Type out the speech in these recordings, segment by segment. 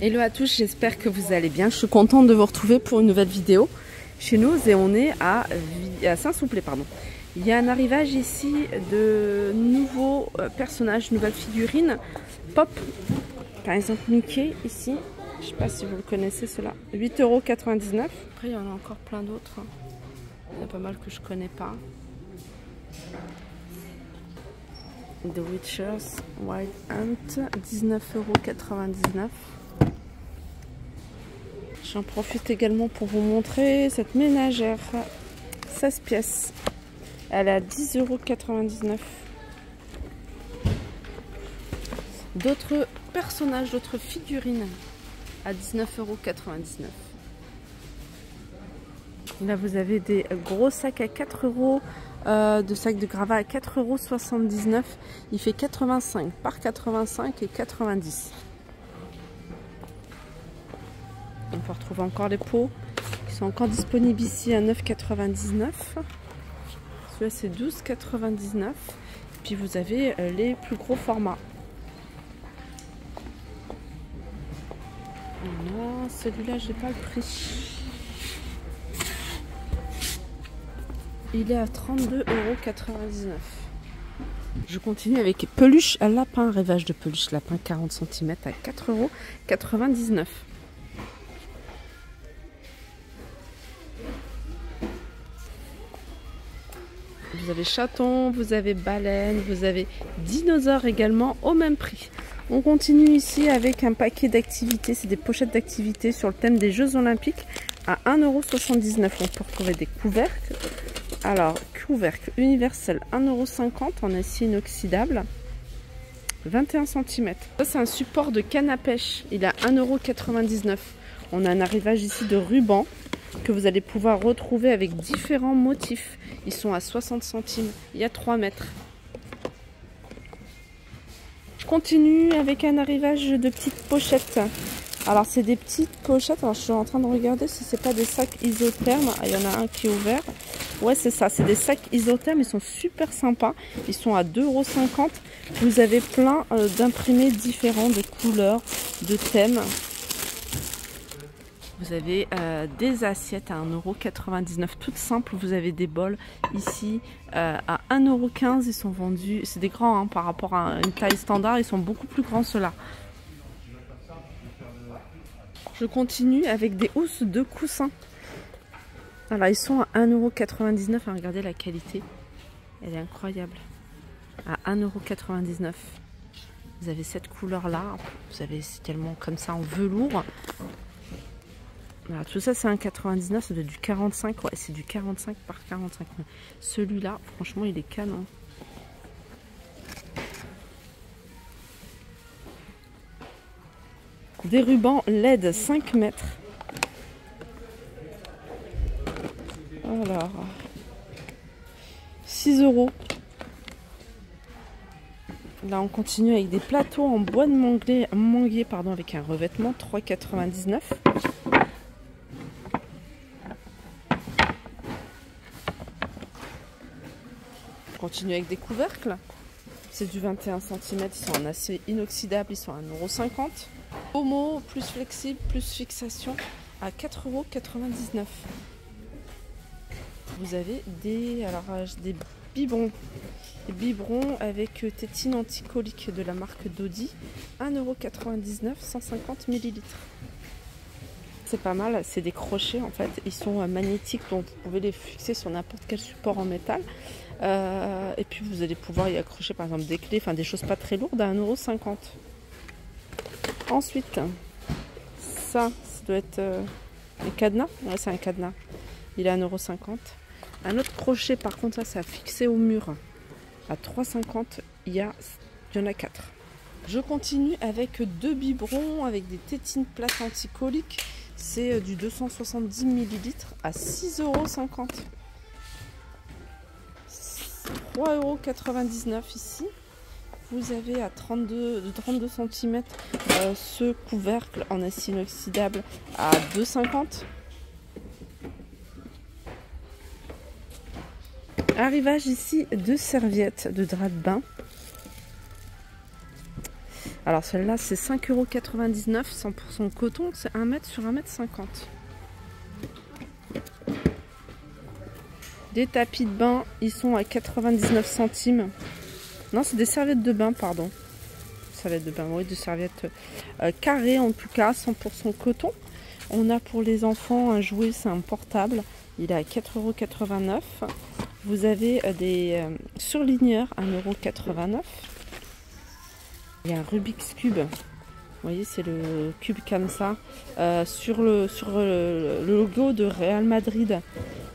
Hello à tous, j'espère que vous allez bien. Je suis contente de vous retrouver pour une nouvelle vidéo chez nous et on est à Saint-Souplé. Il y a un arrivage ici de nouveaux personnages, nouvelles figurines pop. Par exemple Mickey ici, je ne sais pas si vous le connaissez cela, 8,99 €. Après il y en a encore plein d'autres. Il y en a pas mal que je connais pas. The Witcher's Wild Hunt, 19,99 €. J'en profite également pour vous montrer cette ménagère, 16 pièces. Elle est à 10,99 €. D'autres personnages, d'autres figurines à 19,99 €. Là vous avez des gros sacs à 4 €, de sacs de gravats à 4,79 €. Il fait 85 par 85 et 90. On peut retrouver encore les pots qui sont encore disponibles ici à 9,99 €. Celui-là c'est 12,99 €. Puis vous avez les plus gros formats. Voilà, celui-là j'ai pas le prix. Il est à 32,99 €. Je continue avec peluche à lapin, rêvage de peluche lapin 40 cm à 4,99 €. Vous avez chaton, vous avez baleine, vous avez dinosaure également au même prix. On continue ici avec un paquet d'activités, c'est des pochettes d'activités sur le thème des Jeux Olympiques à 1,79 €. On peut retrouver des couvercles. Alors, couvercle universel 1,50 € en acier inoxydable, 21 cm. Ça c'est un support de canne à pêche, il est à 1,99 €. On a un arrivage ici de ruban que vous allez pouvoir retrouver avec différents motifs. Ils sont à 60 centimes, il y a 3 mètres. Je continue avec un arrivage de petites pochettes. Alors c'est des petites pochettes, alors je suis en train de regarder si c'est pas des sacs isothermes. Ah, il y en a un qui est ouvert. Ouais c'est ça, c'est des sacs isothermes, ils sont super sympas. Ils sont à 2,50 €. Vous avez plein d'imprimés différents, de couleurs, de thèmes. Vous avez des assiettes à 1,99 € toutes simples. Vous avez des bols ici à 1,15 €. Ils sont vendus, c'est des grands par rapport à une taille standard. Ils sont beaucoup plus grands ceux-là. Je continue avec des housses de coussins. Alors ils sont à 1,99 €. Regardez la qualité. Elle est incroyable. À 1,99 €. Vous avez cette couleur-là. Vous avez tellement comme ça en velours. Alors, tout ça c'est un 99, ça doit être du 45, ouais c'est du 45 par 45. Celui-là, franchement il est canon. Des rubans LED 5 mètres. Alors, 6 €. Là on continue avec des plateaux en bois de manguier avec un revêtement, 3,99 €. Continue avec des couvercles, c'est du 21 cm, ils sont en acier inoxydable, ils sont à 1,50 €. Pommeau plus flexible, plus fixation à 4,99 €. Vous avez des biberons. Des biberons avec tétine anticolique de la marque Dodi, 1,99 €, 150 ml. C'est pas mal, c'est des crochets en fait, ils sont magnétiques donc vous pouvez les fixer sur n'importe quel support en métal. Et puis vous allez pouvoir y accrocher par exemple des clés, enfin des choses pas très lourdes à 1,50 €. Ensuite, ça doit être un cadenas, ouais c'est un cadenas, il est à 1,50 €. Un autre crochet par contre, ça c'est à fixer au mur, à 3,50 €, il y en a 4. Je continue avec deux biberons avec des tétines plates anticoliques. C'est du 270 ml à 6,50 €. 3,99 € ici. Vous avez à 32 cm ce couvercle en acier inoxydable à 2,50 €. Arrivage ici de serviettes de drap de bain. Alors celle-là c'est 5,99 €, 100% coton, c'est 1 mètre sur 1,50 m. Des tapis de bain, ils sont à 99 centimes. Non, c'est des serviettes de bain, pardon. Serviettes de bain, oui, des serviettes carrées en tout cas, 100% coton. On a pour les enfants un jouet, c'est un portable. Il est à 4,89 €. Vous avez des surligneurs, 1,89 €. Il y a un Rubik's Cube. Vous voyez, c'est le cube comme ça. Sur le logo de Real Madrid.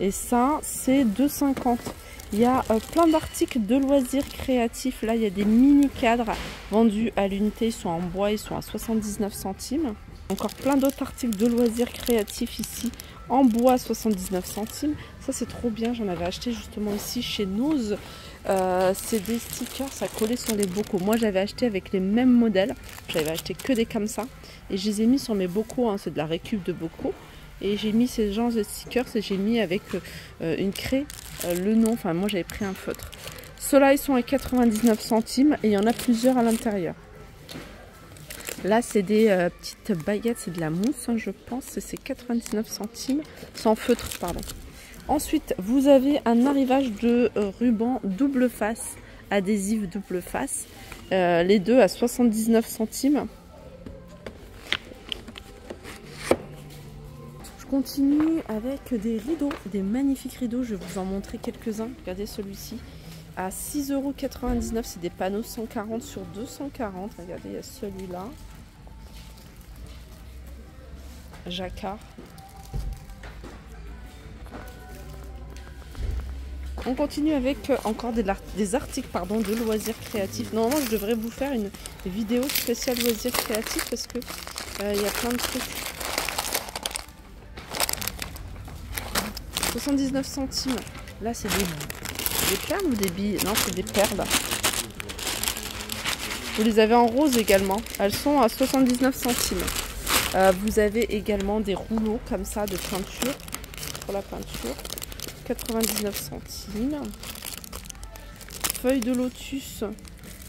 Et ça, c'est 2,50 €. Il y a plein d'articles de loisirs créatifs. Là, il y a des mini cadres vendus à l'unité. Ils sont en bois, ils sont à 79 centimes. Encore plein d'autres articles de loisirs créatifs ici en bois, 79 centimes. Ça, c'est trop bien. J'en avais acheté justement ici chez Nose. C'est des stickers à coller sur les bocaux. Moi, j'avais acheté avec les mêmes modèles. J'avais acheté que des comme ça. Et je les ai mis sur mes bocaux. Hein. C'est de la récup de bocaux. Et j'ai mis ces genres de stickers et j'ai mis avec une craie le nom. Enfin, moi, j'avais pris un feutre. Ceux-là, ils sont à 99 centimes et il y en a plusieurs à l'intérieur. Là, c'est des petites baguettes, c'est de la mousse, hein, je pense. C'est 99 centimes. Sans feutre, pardon. Ensuite, vous avez un arrivage de ruban double face, adhésif double face. Les deux à 79 centimes. Je continue avec des rideaux, des magnifiques rideaux. Je vais vous en montrer quelques-uns. Regardez celui-ci. À 6,99 €, c'est des panneaux 140 sur 240. Regardez, il y a celui-là. Jacquard. On continue avec encore des articles de loisirs créatifs. Normalement, je devrais vous faire une vidéo spéciale loisirs créatifs parce que il y a plein de trucs. 79 centimes. Là, c'est des perles ou des billes? Non, c'est des perles. Vous les avez en rose également. Elles sont à 79 centimes. Vous avez également des rouleaux comme ça de peinture. Pour la peinture. 99 centimes. Feuilles de lotus.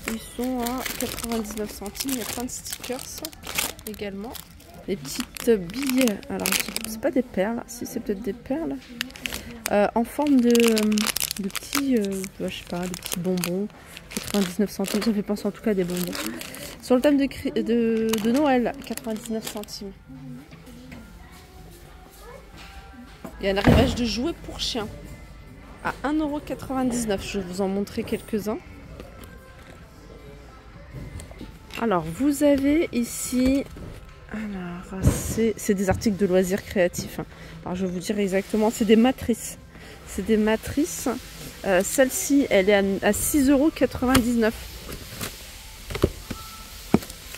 Ils sont à 99 centimes. Il y a plein de stickers également. Des petites billes. Alors, c'est pas des perles. Si, c'est peut-être des perles. En forme de petits, je sais pas, des petits bonbons. 99 centimes. Ça fait penser en tout cas à des bonbons. Sur le thème de Noël, 99 centimes. Il y a un arrivage de jouets pour chiens à 1,99 €. Je vais vous en montrer quelques-uns. Alors, vous avez ici... Alors, c'est des articles de loisirs créatifs. Alors, je vais vous dire exactement. C'est des matrices. C'est des matrices. Celle-ci, elle est à 6,99 €.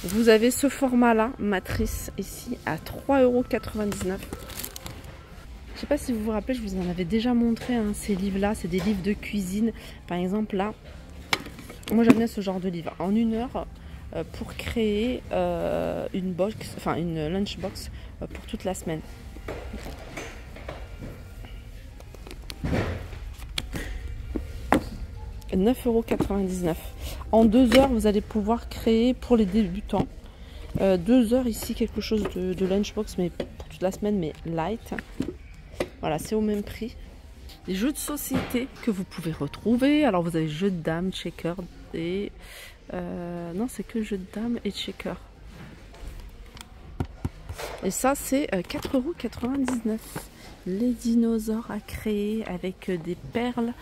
Vous avez ce format-là, matrice, ici, à 3,99 €. Je ne sais pas si vous vous rappelez, je vous en avais déjà montré hein, ces livres-là. C'est des livres de cuisine. Par exemple, là, moi j'aime bien ce genre de livre. En 1 heure, pour créer une lunchbox pour toute la semaine. « 9,99 €. En 2 heures, vous allez pouvoir créer pour les débutants. 2 heures ici, quelque chose de lunchbox, mais pour toute la semaine, mais light. Voilà, c'est au même prix. Des jeux de société que vous pouvez retrouver. Alors, vous avez jeux de dames, checker et... non, c'est que jeux de dames et checker. Et ça, c'est 4,99 €. Les dinosaures à créer avec des perles.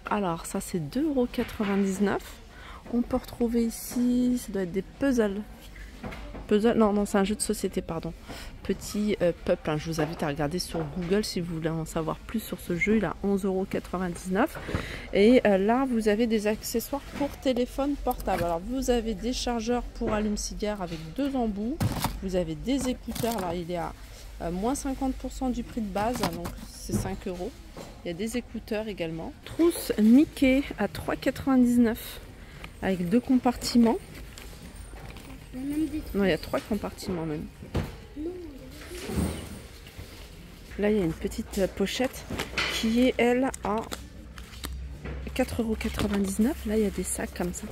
Alors, ça, c'est 2,99 €. On peut retrouver ici, ça doit être des puzzles. Non, c'est un jeu de société, pardon. Petit peuple, hein. Je vous invite à regarder sur Google si vous voulez en savoir plus sur ce jeu. Il a 11,99 €. Et là, vous avez des accessoires pour téléphone portable. Alors, vous avez des chargeurs pour allume-cigare avec 2 embouts. Vous avez des écouteurs. Là, il est à moins 50% du prix de base, donc c'est 5 €. Il y a des écouteurs également. Trousse Mickey à 3,99 € avec 2 compartiments. Non, il y a 3 compartiments même. Là, il y a une petite pochette qui est, elle, à 4,99 €. Là, il y a des sacs comme ça.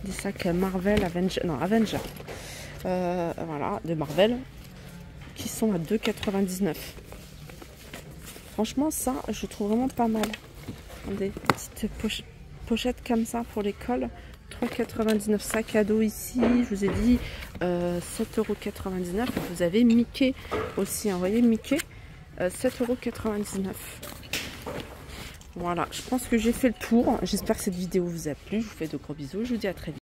Des sacs Marvel, Avenger, non Avenger. Voilà, de Marvel. Qui sont à 2,99 €. Franchement, ça, je trouve vraiment pas mal. Des petites pochettes comme ça pour l'école. 3,99 €. Sac à dos ici, je vous ai dit 7,99 €. Vous avez Mickey aussi, hein, vous voyez Mickey, 7,99 €. Voilà, je pense que j'ai fait le tour. J'espère que cette vidéo vous a plu. Je vous fais de gros bisous. Je vous dis à très vite.